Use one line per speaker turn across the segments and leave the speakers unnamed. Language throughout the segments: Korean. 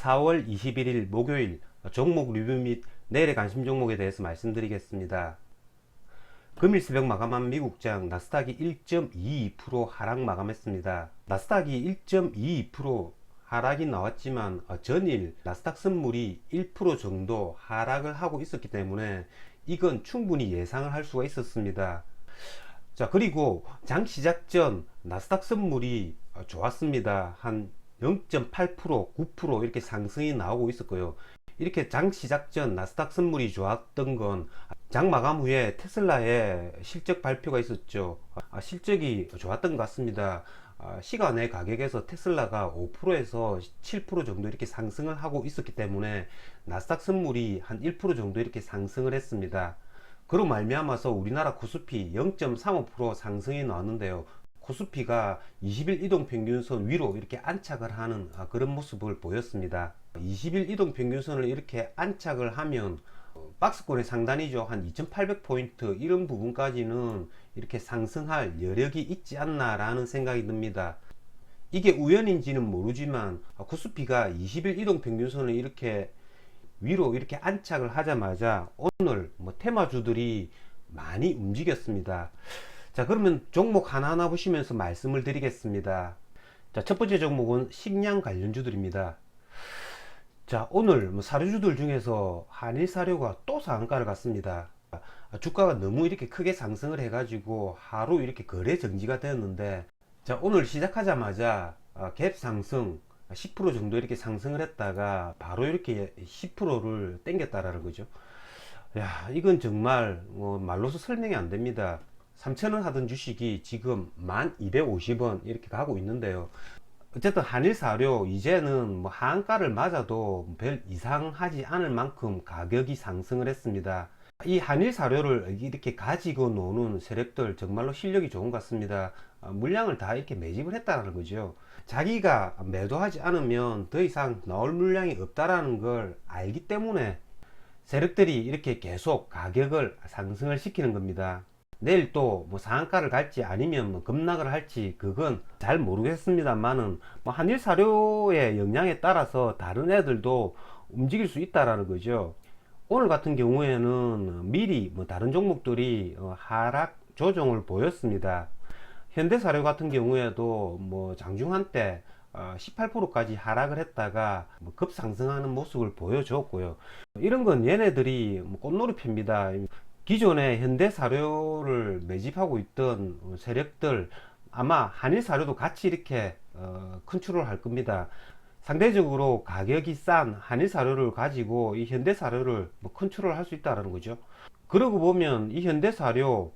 4월 21일 목요일 종목 리뷰 및 내일의 관심 종목에 대해서 말씀드리겠습니다. 금일 새벽 마감한 미국장 나스닥이 1.22% 하락 마감했습니다. 나스닥이 1.22% 하락이 나왔지만 전일 나스닥 선물이 1% 정도 하락을 하고 있었기 때문에 이건 충분히 예상을 할 수가 있었습니다. 자, 그리고 장 시작 전 나스닥 선물이 좋았습니다. 한 0.8%, 9% 이렇게 상승이 나오고 있었고요. 이렇게 장 시작 전 나스닥 선물이 좋았던 건 장 마감 후에 테슬라의 실적 발표가 있었죠. 실적이 좋았던 것 같습니다. 시간의 가격에서 테슬라가 5%에서 7% 정도 이렇게 상승을 하고 있었기 때문에 나스닥 선물이 한 1% 정도 이렇게 상승을 했습니다. 그로 말미암아서 우리나라 코스피 0.35% 상승이 나왔는데요. 코스피가 20일 이동평균선 위로 이렇게 안착을 하는 그런 모습을 보였습니다. 20일 이동평균선을 이렇게 안착을 하면 박스권의 상단이죠. 한 2800포인트 이런 부분까지는 이렇게 상승할 여력이 있지 않나 라는 생각이 듭니다. 이게 우연인지는 모르지만 코스피가 20일 이동평균선을 이렇게 위로 이렇게 안착을 하자마자 오늘 테마주들이 많이 움직였습니다. 자, 그러면 종목 하나하나 보시면서 말씀을 드리겠습니다. 자, 첫 번째 종목은 식량 관련주들입니다. 자, 오늘 사료주들 중에서 한일사료가 또 상한가를 갔습니다. 주가가 너무 이렇게 크게 상승을 해가지고 하루 이렇게 거래 정지가 되었는데, 자, 오늘 시작하자마자 갭 상승 10% 정도 이렇게 상승을 했다가 바로 이렇게 10%를 땡겼다라는 거죠. 야, 이건 정말 말로서 설명이 안 됩니다. 3,000원 하던 주식이 지금 1,250원 이렇게 가고 있는데요. 어쨌든 한일사료 이제는 하한가를 맞아도 별 이상하지 않을 만큼 가격이 상승을 했습니다. 이 한일사료를 이렇게 가지고 노는 세력들 정말로 실력이 좋은 것 같습니다. 물량을 다 이렇게 매집을 했다는 거죠. 자기가 매도하지 않으면 더 이상 나올 물량이 없다라는 걸 알기 때문에 세력들이 이렇게 계속 가격을 상승을 시키는 겁니다. 내일 또 상한가를 갈지 아니면 급락을 할지 그건 잘 모르겠습니다만은 한일사료의 영향에 따라서 다른 애들도 움직일 수 있다라는 거죠. 오늘 같은 경우에는 미리 다른 종목들이 하락 조정을 보였습니다. 현대사료 같은 경우에도 장중 한때 18%까지 하락을 했다가 급상승하는 모습을 보여줬고요. 이런 건 얘네들이 꽃놀이패입니다. 기존에 현대사료를 매집하고 있던 세력들 아마 한일사료도 같이 이렇게 컨트롤 할 겁니다. 상대적으로 가격이 싼 한일사료를 가지고 이 현대사료를 컨트롤 할 수 있다는 거죠. 그러고 보면 이 현대사료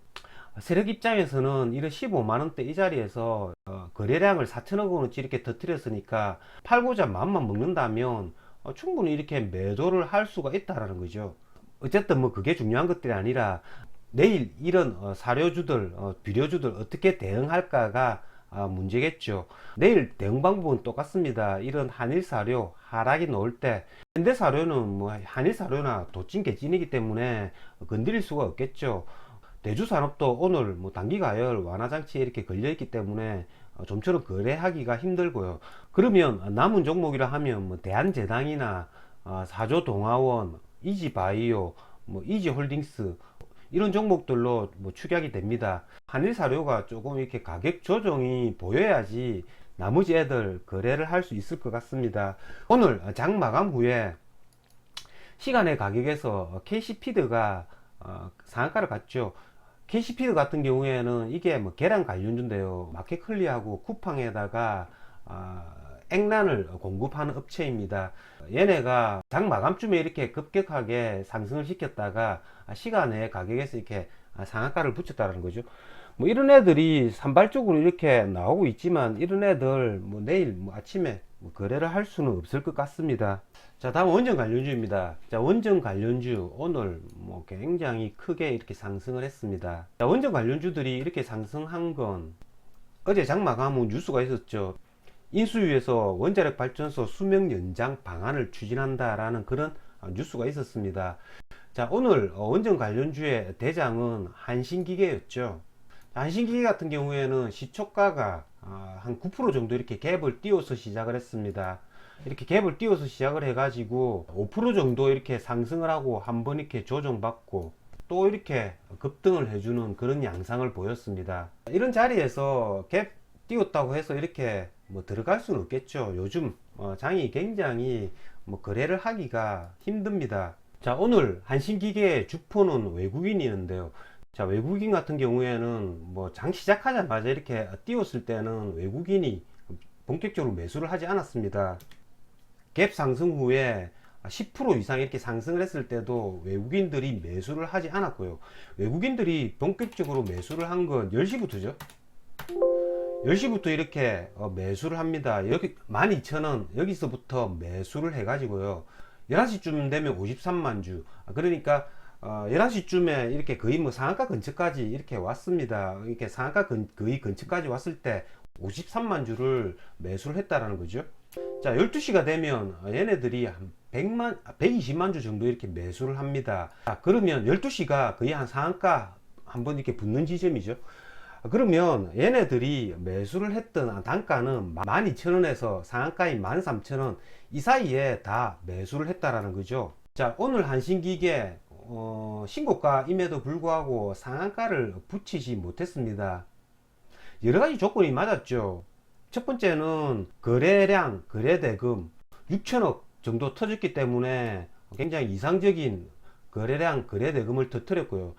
세력 입장에서는 이런 15만원대 이 자리에서 거래량을 4천억 원어치 이렇게 터뜨렸으니까 팔고자 마음만 먹는다면 충분히 이렇게 매도를 할 수가 있다는 거죠. 어쨌든 그게 중요한 것들이 아니라 내일 이런 사료주들 비료주들 어떻게 대응할까가 문제겠죠. 내일 대응 방법은 똑같습니다. 이런 한일사료 하락이 나올 때 현대사료는 한일사료나 도찐개찐이기 때문에 건드릴 수가 없겠죠. 대주산업도 오늘 단기가열 완화장치에 이렇게 걸려있기 때문에 좀처럼 거래하기가 힘들고요. 그러면 남은 종목이라 하면 대한제당이나 사조동아원, 이지바이오, 이지홀딩스 이런 종목들로 축약이 됩니다. 한일사료가 조금 이렇게 가격 조정이 보여야지 나머지 애들 거래를 할 수 있을 것 같습니다. 오늘 장 마감 후에 시간의 가격에서 KC피드가 상한가를 갔죠. KC피드 같은 경우에는 이게 계란 관련주인데요. 마켓클리하고 쿠팡에다가 액란을 공급하는 업체입니다. 얘네가 장 마감쯤에 이렇게 급격하게 상승을 시켰다가 시간의 가격에서 이렇게 상한가를 붙였다는 거죠. 이런 애들이 산발적으로 이렇게 나오고 있지만 이런 애들 내일 아침에 거래를 할 수는 없을 것 같습니다. 자, 다음 원전 관련주입니다. 자, 원전 관련주 오늘 굉장히 크게 이렇게 상승을 했습니다. 자, 원전 관련주들이 이렇게 상승한 건 어제 장 마감 후 뉴스가 있었죠. 인수위에서 원자력 발전소 수명 연장 방안을 추진한다라는 그런 뉴스가 있었습니다. 자, 오늘 원전 관련주의 대장은 한신기계였죠. 한신기계 같은 경우에는 시초가가 한 9% 정도 이렇게 갭을 띄워서 시작을 했습니다. 이렇게 갭을 띄워서 시작을 해가지고 5% 정도 이렇게 상승을 하고 한번 이렇게 조정받고 또 이렇게 급등을 해주는 그런 양상을 보였습니다. 이런 자리에서 갭 띄웠다고 해서 이렇게 뭐 들어갈 수는 없겠죠. 요즘 장이 굉장히 뭐 거래를 하기가 힘듭니다. 자, 오늘 한신기계의 주포는 외국인이었는데요. 자, 외국인 같은 경우에는 뭐 장 시작하자마자 이렇게 띄웠을 때는 외국인이 본격적으로 매수를 하지 않았습니다. 갭 상승 후에 10% 이상 이렇게 상승을 했을 때도 외국인들이 매수를 하지 않았고요. 외국인들이 본격적으로 매수를 한 건 10시부터죠. 10시부터 이렇게 매수를 합니다. 여기 12,000원 여기서부터 매수를 해 가지고요. 11시쯤 되면 53만 주. 그러니까 11시쯤에 이렇게 거의 뭐 상한가 근처까지 이렇게 왔습니다. 이렇게 상한가 거의 근처까지 왔을 때 53만 주를 매수를 했다라는 거죠. 자, 12시가 되면 얘네들이 한 120만 주 정도 이렇게 매수를 합니다. 자, 그러면 12시가 거의 한 상한가 한번 이렇게 붙는 지점이죠. 그러면 얘네들이 매수를 했던 단가는 12,000원에서 상한가인 13,000원 이 사이에 다 매수를 했다라는 거죠. 자, 오늘 한신기계 신고가임에도 불구하고 상한가를 붙이지 못했습니다. 여러가지 조건이 맞았죠. 첫 번째는 거래량, 거래대금 6천억 정도 터졌기 때문에 굉장히 이상적인 거래량, 거래대금을 터뜨렸고요.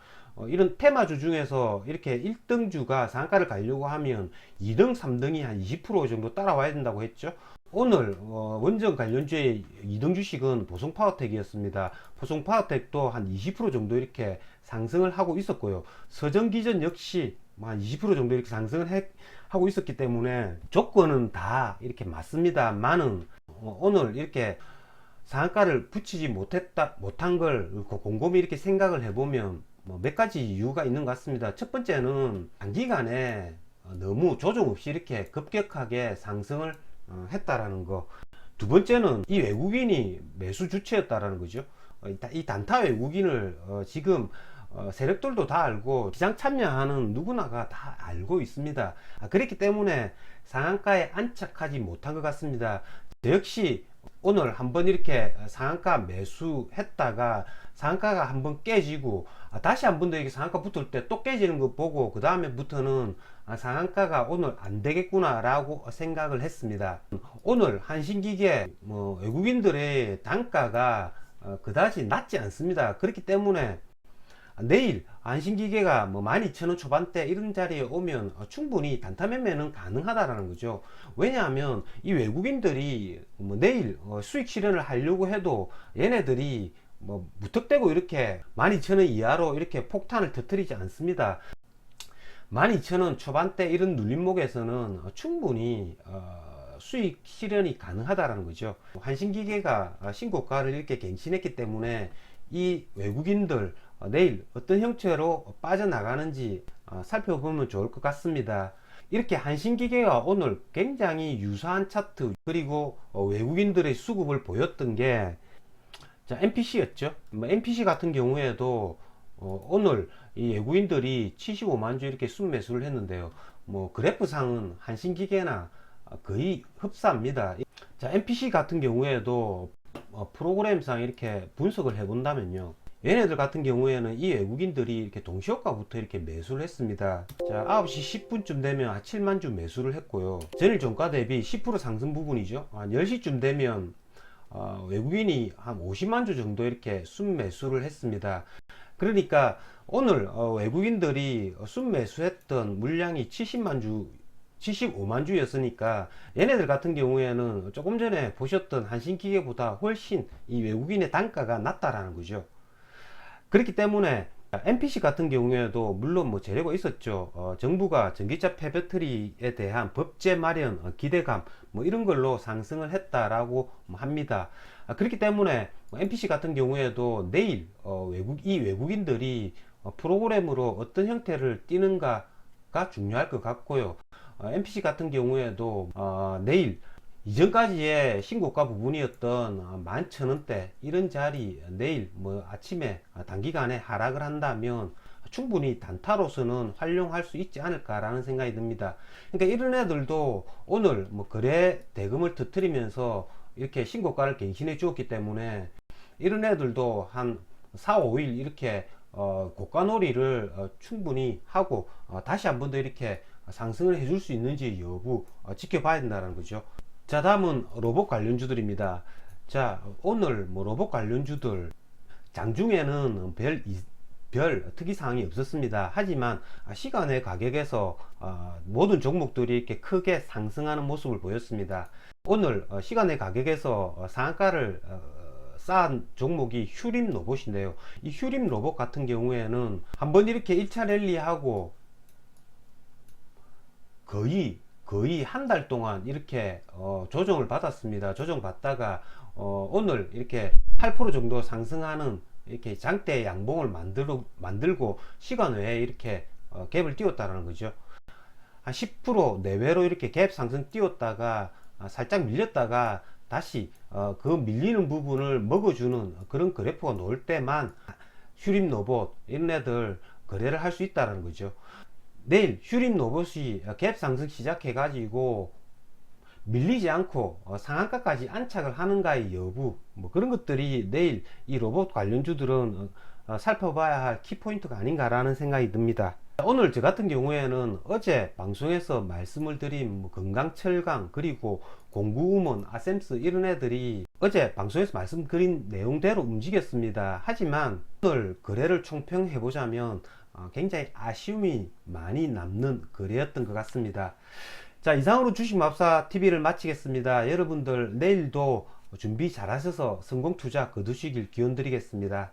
이런 테마주 중에서 이렇게 1등주가 상한가를 가려고 하면 2등, 3등이 한 20% 정도 따라와야 된다고 했죠. 오늘 원전 관련주의 2등 주식은 보성파워텍이었습니다. 보성파워텍도 한 20% 정도 이렇게 상승을 하고 있었고요. 서정기전 역시 한 20% 정도 이렇게 상승을 하고 있었기 때문에 조건은 다 이렇게 맞습니다만은 오늘 이렇게 상한가를 붙이지 못한 걸 곰곰이 이렇게 생각을 해보면 몇 가지 이유가 있는 것 같습니다. 첫 번째는 단기간에 너무 조정 없이 이렇게 급격하게 상승을 했다라는 거. 두 번째는 이 외국인이 매수 주체였다라는 거죠. 이 단타 외국인을 지금 세력들도 다 알고 시장 참여하는 누구나가 다 알고 있습니다. 그렇기 때문에 상한가에 안착하지 못한 것 같습니다. 저 역시 오늘 한번 이렇게 상한가 매수했다가 상한가가 한번 깨지고 다시 한번 더 이렇게 상한가 붙을 때 또 깨지는 거 보고 그 다음에부터는 상한가가 오늘 안 되겠구나 라고 생각을 했습니다. 오늘 한신기계 외국인들의 단가가 그다지 낮지 않습니다. 그렇기 때문에 내일 한신기계가 12,000원 초반대 이런 자리에 오면 충분히 단타 매매는 가능하다라는 거죠. 왜냐하면 이 외국인들이 내일 수익 실현을 하려고 해도 얘네들이 무턱대고 이렇게 12,000원 이하로 이렇게 폭탄을 터뜨리지 않습니다. 12,000원 초반대 이런 눌림목에서는 충분히 수익 실현이 가능하다라는 거죠. 한신기계가 신고가를 이렇게 갱신했기 때문에 이 외국인들 내일 어떤 형태로 빠져나가는지 살펴보면 좋을 것 같습니다. 이렇게 한신기계가 오늘 굉장히 유사한 차트 그리고 외국인들의 수급을 보였던 게 MPC였죠. MPC 같은 경우에도 오늘 이 외국인들이 75만 주 이렇게 순매수를 했는데요. 그래프상은 한신기계나 거의 흡사합니다. 자, MPC 같은 경우에도 프로그램상 이렇게 분석을 해 본다면요. 얘네들 같은 경우에는 이 외국인들이 이렇게 동시효과부터 이렇게 매수를 했습니다. 자, 9시 10분쯤 되면 7만 주 매수를 했고요. 전일 종가 대비 10% 상승 부분이죠. 한 10시쯤 되면 외국인이 한 50만 주 정도 이렇게 순매수를 했습니다. 그러니까 오늘 외국인들이 순매수했던 물량이 70만 주 75만 주였으니까 얘네들 같은 경우에는 조금 전에 보셨던 한신기계보다 훨씬 이 외국인의 단가가 낮다라는 거죠. 그렇기 때문에 MPC 같은 경우에도 물론 재료가 있었죠. 정부가 전기차 폐배터리에 대한 법제 마련 기대감 이런 걸로 상승을 했다라고 합니다. 그렇기 때문에 MPC 같은 경우에도 내일 이 외국인들이 프로그램으로 어떤 형태를 띠는가가 중요할 것 같고요. MPC 같은 경우에도 내일 이전까지의 신고가 부분이었던 11,000원대 이런 자리 내일 아침에 단기간에 하락을 한다면 충분히 단타로서는 활용할 수 있지 않을까라는 생각이 듭니다. 그러니까 이런 애들도 오늘 거래 대금을 터뜨리면서 이렇게 신고가를 갱신해 주었기 때문에 이런 애들도 한 4, 5일 이렇게 고가놀이를 충분히 하고 다시 한 번 더 이렇게 상승을 해줄 수 있는지 여부 지켜봐야 된다는 거죠. 자, 다음은 로봇 관련주들입니다. 자, 오늘 뭐 로봇 관련주들 장중에는 별 특이사항이 없었습니다. 하지만 시간의 가격에서 모든 종목들이 이렇게 크게 상승하는 모습을 보였습니다. 오늘 시간의 가격에서 상한가를 쌓은 종목이 휴림 로봇인데요. 이 휴림 로봇 같은 경우에는 한번 이렇게 1차 랠리하고 거의 한 달 동안 이렇게 조정을 받았습니다. 조정 받다가 오늘 이렇게 8% 정도 상승하는 이렇게 장대 양봉을 만들고 시간 외에 이렇게 갭을 띄웠다는 거죠. 한 10% 내외로 이렇게 갭 상승 띄웠다가 살짝 밀렸다가 다시 그 밀리는 부분을 먹어주는 그런 그래프가 나올 때만 휴림 로봇 이런 애들 거래를 할 수 있다는 거죠. 내일 휴림 로봇이 갭 상승 시작해 가지고 밀리지 않고 상한가까지 안착을 하는가의 여부, 뭐 그런 것들이 내일 이 로봇 관련주들은 살펴봐야 할 키포인트가 아닌가라는 생각이 듭니다. 오늘 저 같은 경우에는 어제 방송에서 말씀을 드린 뭐 건강철강 그리고 공구음원, 아셈스 이런 애들이 어제 방송에서 말씀드린 내용대로 움직였습니다. 하지만 오늘 거래를 총평해 보자면 굉장히 아쉬움이 많이 남는 거래였던 것 같습니다. 자, 이상으로 주식마법사 TV를 마치겠습니다. 여러분들 내일도 준비 잘 하셔서 성공 투자 거두시길 기원 드리겠습니다.